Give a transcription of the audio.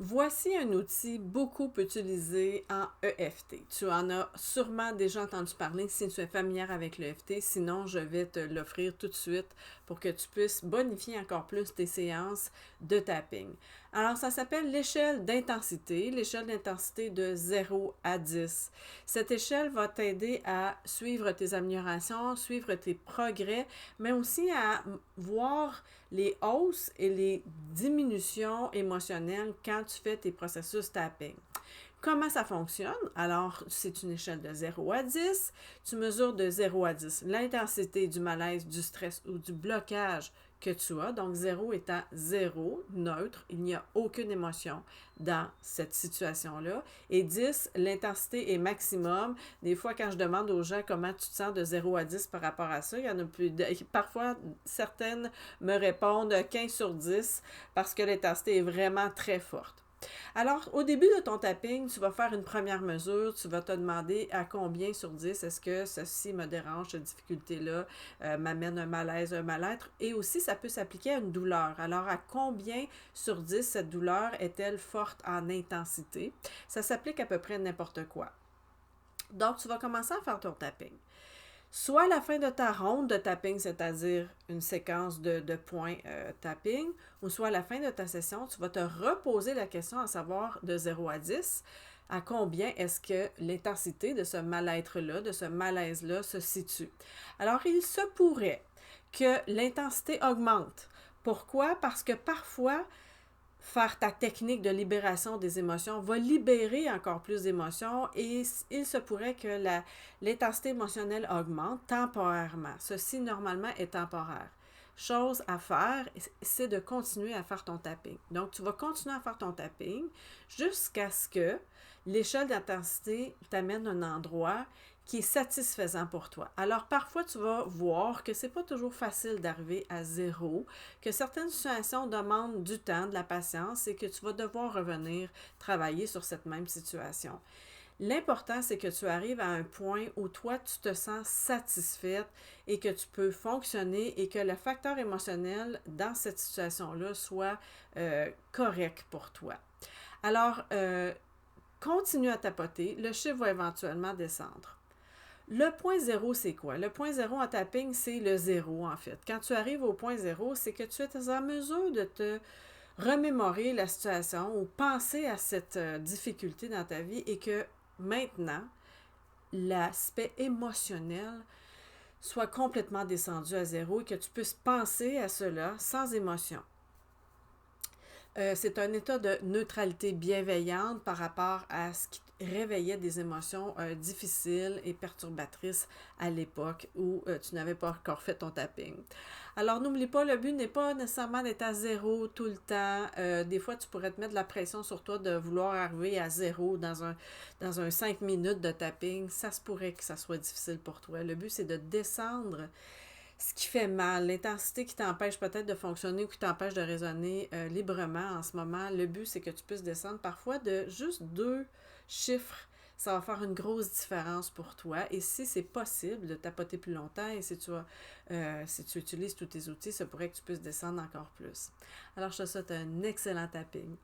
Voici un outil beaucoup utilisé en EFT. Tu en as sûrement déjà entendu parler si tu es familière avec l'EFT, sinon je vais te l'offrir tout de suite pour que tu puisses bonifier encore plus tes séances de tapping. Alors ça s'appelle l'échelle d'intensité de 0 à 10. Cette échelle va t'aider à suivre tes améliorations, suivre tes progrès, mais aussi à voir les hausses et les diminutions émotionnelles quand tu fais tes processus tapping. Comment ça fonctionne? Alors, c'est une échelle de 0 à 10. Tu mesures de 0 à 10 l'intensité du malaise, du stress ou du blocage que tu as. Donc, 0 étant 0, neutre, il n'y a aucune émotion dans cette situation-là. Et 10, l'intensité est maximum. Des fois, quand je demande aux gens comment tu te sens de 0 à 10 par rapport à ça, il y en a plus. Parfois, certaines me répondent 15 sur 10 parce que l'intensité est vraiment très forte. Alors, au début de ton tapping, tu vas faire une première mesure, tu vas te demander à combien sur 10 est-ce que ceci me dérange, cette difficulté-là m'amène un malaise, un mal-être, et aussi ça peut s'appliquer à une douleur. Alors, à combien sur 10 cette douleur est-elle forte en intensité? Ça s'applique à peu près à n'importe quoi. Donc, tu vas commencer à faire ton tapping. Soit à la fin de ta ronde de tapping, c'est-à-dire une séquence de points tapping, ou soit à la fin de ta session, tu vas te reposer la question à savoir de 0 à 10, à combien est-ce que l'intensité de ce mal-être-là, de ce malaise-là se situe. Alors, il se pourrait que l'intensité augmente. Pourquoi? Parce que parfois, faire ta technique de libération des émotions va libérer encore plus d'émotions et il se pourrait que l'intensité émotionnelle augmente temporairement. Ceci, normalement, est temporaire. Chose à faire, c'est de continuer à faire ton tapping. Donc, tu vas continuer à faire ton tapping jusqu'à ce que l'échelle d'intensité t'amène à un endroit qui est satisfaisant pour toi. Alors, parfois, tu vas voir que c'est pas toujours facile d'arriver à 0, que certaines situations demandent du temps, de la patience et que tu vas devoir revenir travailler sur cette même situation. L'important, c'est que tu arrives à un point où toi, tu te sens satisfaite et que tu peux fonctionner et que le facteur émotionnel dans cette situation-là soit correct pour toi. Alors, continue à tapoter. Le chiffre va éventuellement descendre. Le point zéro, c'est quoi? Le point zéro en tapping, c'est le zéro, en fait. Quand tu arrives au point zéro, c'est que tu es en mesure de te remémorer la situation ou penser à cette difficulté dans ta vie et que maintenant, l'aspect émotionnel soit complètement descendu à zéro et que tu puisses penser à cela sans émotion. C'est un état de neutralité bienveillante par rapport à ce qui réveillait des émotions difficiles et perturbatrices à l'époque où tu n'avais pas encore fait ton tapping. Alors, n'oublie pas, le but n'est pas nécessairement d'être à zéro tout le temps. Des fois, tu pourrais te mettre de la pression sur toi de vouloir arriver à zéro dans un 5 minutes de tapping. Ça se pourrait que ça soit difficile pour toi. Le but, c'est de descendre ce qui fait mal, l'intensité qui t'empêche peut-être de fonctionner ou qui t'empêche de raisonner librement en ce moment. Le but, c'est que tu puisses descendre parfois de juste 2 chiffres. Ça va faire une grosse différence pour toi. Et si c'est possible de tapoter plus longtemps et si tu utilises tous tes outils, ça pourrait que tu puisses descendre encore plus. Alors, je te souhaite un excellent tapping.